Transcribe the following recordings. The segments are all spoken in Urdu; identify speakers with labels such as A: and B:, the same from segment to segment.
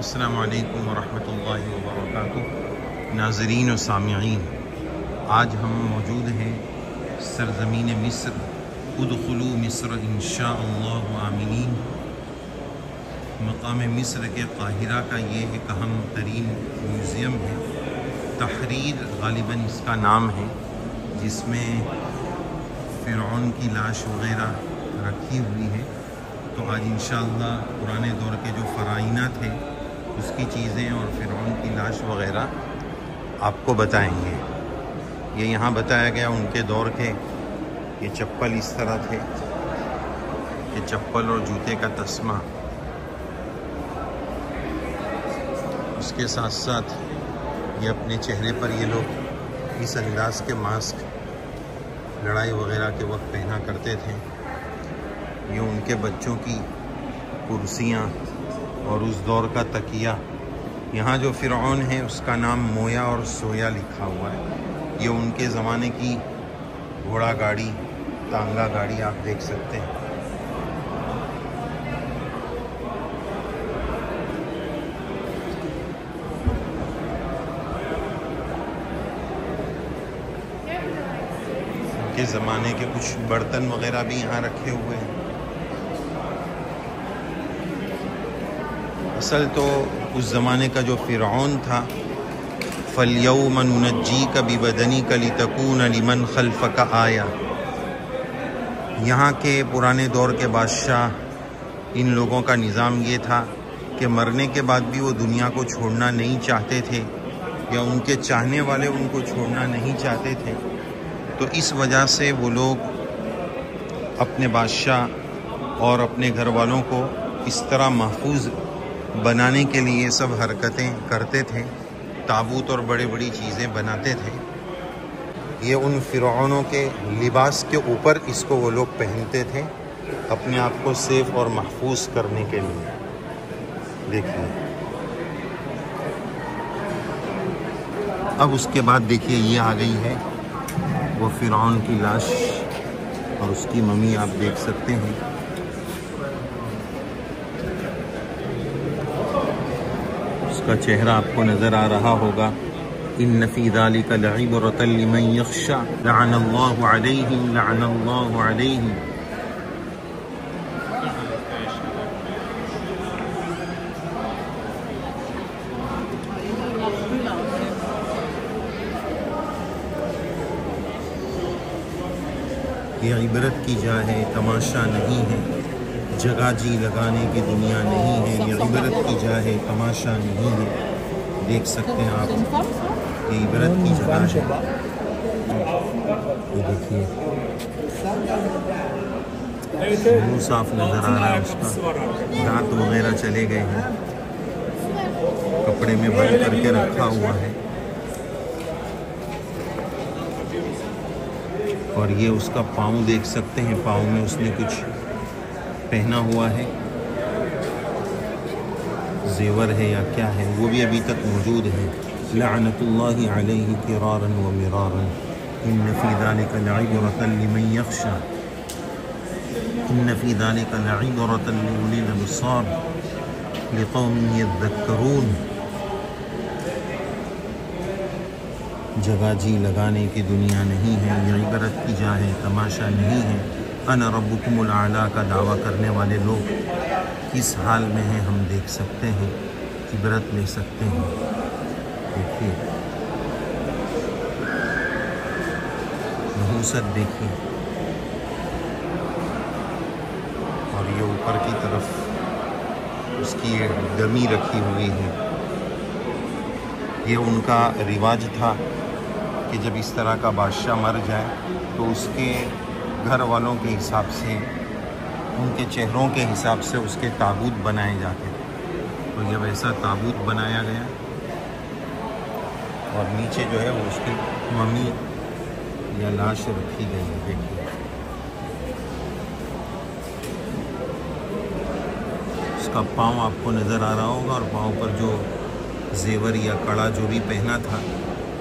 A: السلام علیکم ورحمۃ اللہ وبرکاتہ۔ ناظرین و سامعین، آج ہم موجود ہیں سرزمین مصر۔ ادخلوا مصر انشاء اللہ آمنین۔ مقام مصر کے قاہرہ کا یہ ایک اہم ترین میوزیم ہے، تحریر غالباً اس کا نام ہے، جس میں فرعون کی لاش وغیرہ رکھی ہوئی ہے۔ تو آج انشاءاللہ پرانے دور کے جو فرائینہ تھے اس کی چیزیں اور فرعون کی لاش وغیرہ آپ کو بتائیں گے۔ یہ یہاں بتایا گیا ان کے دور کے، یہ چپل اس طرح تھے، یہ چپل اور جوتے کا تسمہ، اس کے ساتھ ساتھ یہ اپنے چہرے پر یہ لوگ اس انداز کے ماسک لڑائی وغیرہ کے وقت پہنا کرتے تھے۔ یہ ان کے بچوں کی کرسیاں اور اس دور کا تکیہ۔ یہاں جو فرعون ہے اس کا نام مویا اور سویا لکھا ہوا ہے۔ یہ ان کے زمانے کی گھوڑا گاڑی، تانگا گاڑی آپ دیکھ سکتے ہیں۔ ان کے زمانے کے کچھ برتن وغیرہ بھی یہاں رکھے ہوئے ہیں۔ اصل تو اس زمانے کا جو فرعون تھا، فَالْيَوْمَ نُنَجِّيكَ بِبَدَنِكَ لِتَكُونَ لِمَنْ خَلْفَكَ آیَةً۔ یہاں کے پرانے دور کے بادشاہ، ان لوگوں کا نظام یہ تھا کہ مرنے کے بعد بھی وہ دنیا کو چھوڑنا نہیں چاہتے تھے، یا ان کے چاہنے والے ان کو چھوڑنا نہیں چاہتے تھے۔ تو اس وجہ سے وہ لوگ اپنے بادشاہ اور اپنے گھر والوں کو اس طرح محفوظ بنانے کے لیے سب حرکتیں کرتے تھے، تابوت اور بڑی بڑی چیزیں بناتے تھے۔ یہ ان فرعونوں کے لباس کے اوپر اس کو وہ لوگ پہنتے تھے اپنے آپ کو سیف اور محفوظ کرنے کے لیے۔ دیکھیے اب اس کے بعد دیکھیے یہ آ گئی ہے وہ فرعون کی لاش اور اس کی ممی آپ دیکھ سکتے ہیں۔ اس کا چہرہ آپ کو نظر آ رہا ہوگا۔ ان فی ذلک لعبرۃ لمن یخشی لعن اللہ علیہم لعن اللہ علیہم۔ یہ عبرت کی جا ہے، تماشا نہیں ہے، جگہ جی لگانے کی دنیا نہیں ہے۔ یہ عبرت کی جا ہے، تماشا نہیں ہے۔ دیکھ سکتے ہیں آپ، یہ عبرت کی جگہ ہے۔ یہ دیکھیے منہ صاف نظر آ رہا ہے اس کا، دانت وغیرہ چلے گئے ہیں، کپڑے میں بند کر کے رکھا ہوا ہے۔ اور یہ اس کا پاؤں دیکھ سکتے ہیں، پاؤں میں اس نے کچھ پہنا ہوا ہے، زیور ہے یا کیا ہے، وہ بھی ابھی تک موجود ہے۔ لعنت اللہ علیہ کرارا و مرارا ان فی ذلک لعبرۃ لمن یخشی ان فی ذلک لعبرۃ لأولی الابصار لقوم یذکرون۔ جگہ جی لگانے کی دنیا نہیں ہے، یہ عبرت کی جا ہے، تماشا نہیں ہے۔ انا ربکم الاعلی کا دعویٰ کرنے والے لوگ کس حال میں ہیں ہم دیکھ سکتے ہیں، عبرت لے سکتے ہیں۔ دیکھیے نحوست دیکھیے، اور یہ اوپر کی طرف اس کی ڈمی رکھی ہوئی ہے۔ یہ ان کا رواج تھا کہ جب اس طرح کا بادشاہ مر جائے تو اس کے گھر والوں کے حساب سے، ان کے چہروں کے حساب سے اس کے تابوت بنائے جاتے تھے۔ تو جب ایسا تابوت بنایا گیا اور نیچے جو ہے وہ اس کی ممی یا لاش رکھی گئی ہے۔ دیکھیے اس کا پاؤں آپ کو نظر آ رہا ہوگا، اور پاؤں پر جو زیور یا کڑا جو بھی پہنا تھا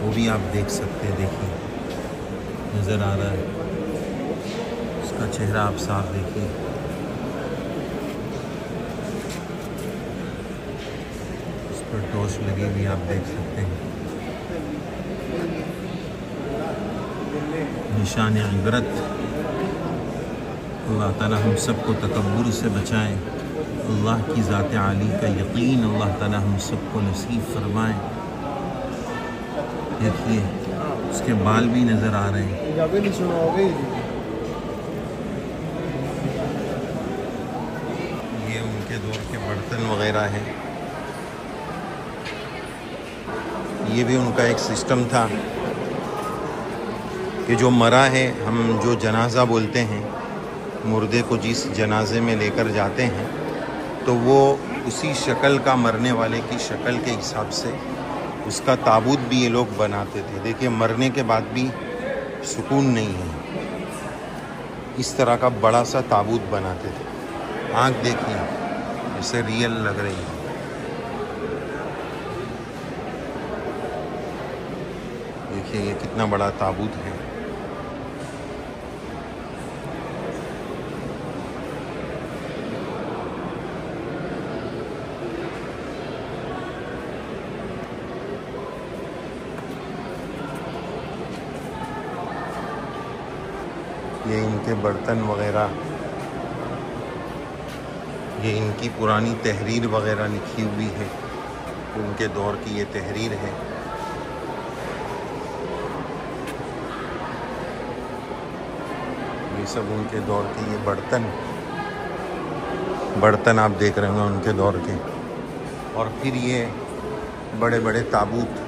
A: وہ بھی آپ دیکھ سکتے ہیں۔ دیکھیے نظر آ رہا ہے، اس کا چہرہ آپ صاف دیکھیے۔ پر ٹورچ لگی ہوئی آپ دیکھ سکتے ہیں. نشان عبرت. اللہ تعالیٰ ہم سب کو تکبر سے بچائے. اللہ کی ذات عالی کا یقین اللہ تعالیٰ ہم سب کو نصیب فرمائے. دیکھیے اس کے بال بھی نظر آ رہے ہیں. یہ ان کے دور کے برتن وغیرہ ہیں. یہ بھی ان کا ایک سسٹم تھا کہ جو مرا ہے، ہم جو جنازہ بولتے ہیں، مردے کو جس جنازے میں لے کر جاتے ہیں تو وہ اسی شکل کا، مرنے والے کی شکل کے حساب سے اس کا تابوت بھی یہ لوگ بناتے تھے. دیکھیے مرنے کے بعد بھی سکون نہیں ہے. اس طرح کا بڑا سا تابوت بناتے تھے. آنکھ دیکھیے جیسے ریئل لگ رہی ہے. دیکھیے یہ کتنا بڑا تابوت ہے. یہ ان کے برتن وغیرہ، یہ ان کی پرانی تحریر وغیرہ لکھی ہوئی ہے. ان کے دور کی یہ تحریر ہے. یہ سب ان کے دور کے یہ برتن آپ دیکھ رہے ہوں ان کے دور کے. اور پھر یہ بڑے بڑے تابوت،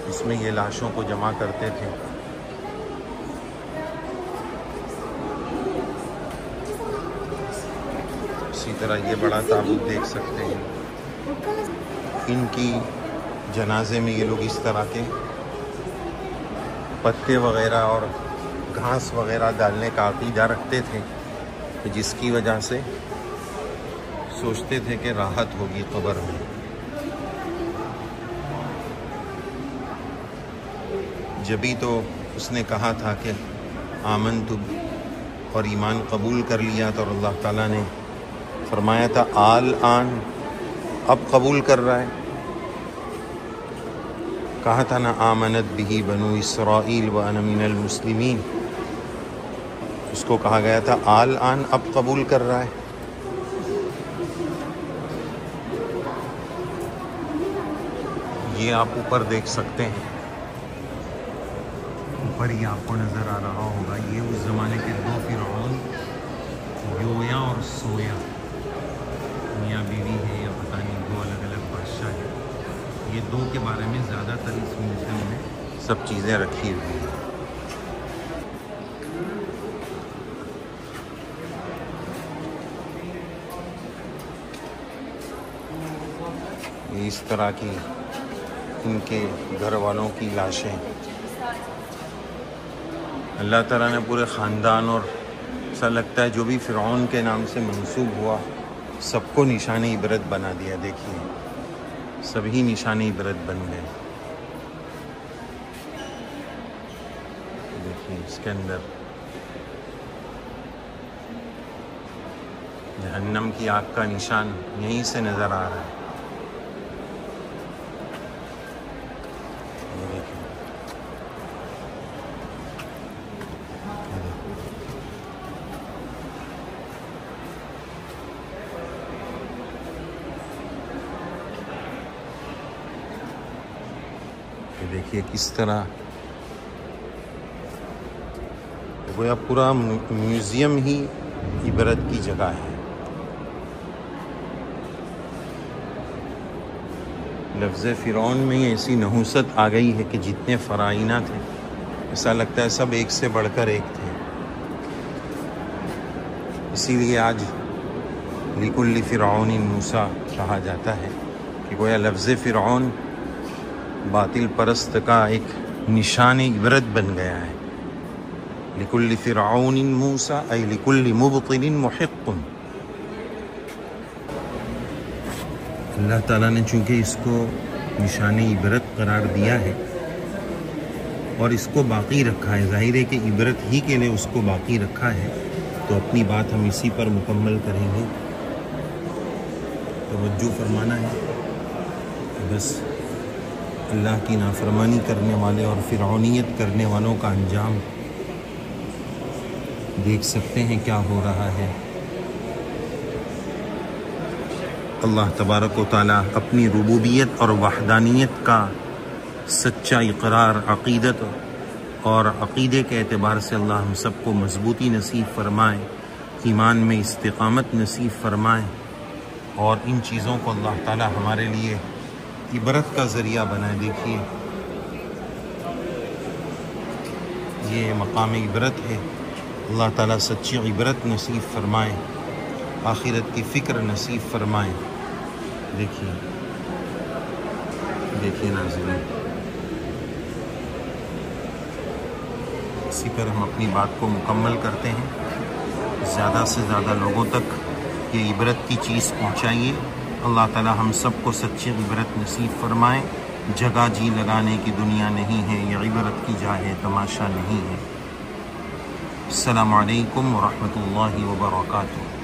A: اس میں یہ لاشوں کو جمع کرتے تھے. اسی طرح یہ بڑا تابوت دیکھ سکتے ہیں. ان کی جنازے میں یہ لوگ اس طرح کے پتے وغیرہ اور گھاس وغیرہ ڈالنے کا عقیدہ رکھتے تھے، جس کی وجہ سے سوچتے تھے کہ راحت ہوگی قبر میں. جبھی تو اس نے کہا تھا کہ آمنت، اور ایمان قبول کر لیا تو اللہ تعالیٰ نے فرمایا تھا آن اب قبول کر رہا ہے. کہا تھا نا آمنت بہ بنو اسرائیل وانا من المسلمین. اس کو کہا گیا تھا آن اب قبول کر رہا ہے. یہ آپ اوپر دیکھ سکتے ہیں، اوپر ہی آپ کو نظر آ رہا ہوگا. یہ اس زمانے کے دو فرعون، یویا اور سویا، میاں بیوی ہے یا پتہ نہیں، دو الگ الگ بادشاہ ہیں. یہ دو کے بارے میں زیادہ تر اس میوزیم میں سب چیزیں رکھی ہوئی ہیں. اس طرح کی ان کے گھر والوں کی لاشیں. اللہ تعالیٰ نے پورے خاندان، اور ایسا لگتا ہے جو بھی فرعون کے نام سے منسوب ہوا، سب کو نشان عبرت بنا دیا. دیکھیے سبھی نشان عبرت بن گئے. دیکھیے اس کے اندر جہنم کی آگ کا نشان یہیں سے نظر آ رہا ہے. دیکھیے کس طرح گویا پورا میوزیم ہی عبرت کی جگہ ہے. لفظ فرعون میں ایسی نحوست آ گئی ہے کہ جتنے فرعونہ تھے ایسا لگتا ہے سب ایک سے بڑھ کر ایک تھے. اسی لیے آج لکل فرعون موسیٰ کہا جاتا ہے کہ گویا لفظ فرعون باطل پرست کا ایک نشان عبرت بن گیا ہے. لکل فرعون موسیٰ ای لکل مبطل محق. اللہ تعالیٰ نے چونکہ اس کو نشان عبرت قرار دیا ہے اور اس کو باقی رکھا ہے، ظاہر ہے کہ عبرت ہی کے لیے اس کو باقی رکھا ہے، تو اپنی بات ہم اسی پر مکمل کریں گے. توجہ فرمانا ہے. بس اللہ کی نافرمانی کرنے والے اور فرعونیت کرنے والوں کا انجام دیکھ سکتے ہیں کیا ہو رہا ہے. اللہ تبارک و تعالیٰ اپنی ربوبیت اور وحدانیت کا سچا اقرار عقیدت اور عقیدے کے اعتبار سے اللہ ہم سب کو مضبوطی نصیب فرمائے، ایمان میں استقامت نصیب فرمائے، اور ان چیزوں کو اللہ تعالیٰ ہمارے لیے عبرت کا ذریعہ بنائے. دیکھیے یہ مقام عبرت ہے. اللہ تعالیٰ سچی عبرت نصیب فرمائے، آخرت کی فکر نصیب فرمائے. دیکھیے ناظرین، اسی پر ہم اپنی بات کو مکمل کرتے ہیں. زیادہ سے زیادہ لوگوں تک یہ عبرت کی چیز پہنچائیے. اللہ تعالیٰ ہم سب کو سچی عبرت نصیب فرمائے. جگہ جی لگانے کی دنیا نہیں ہے، یہ عبرت کی جا ہے، تماشا نہیں ہے. السلام علیکم ورحمۃ اللہ وبرکاتہ.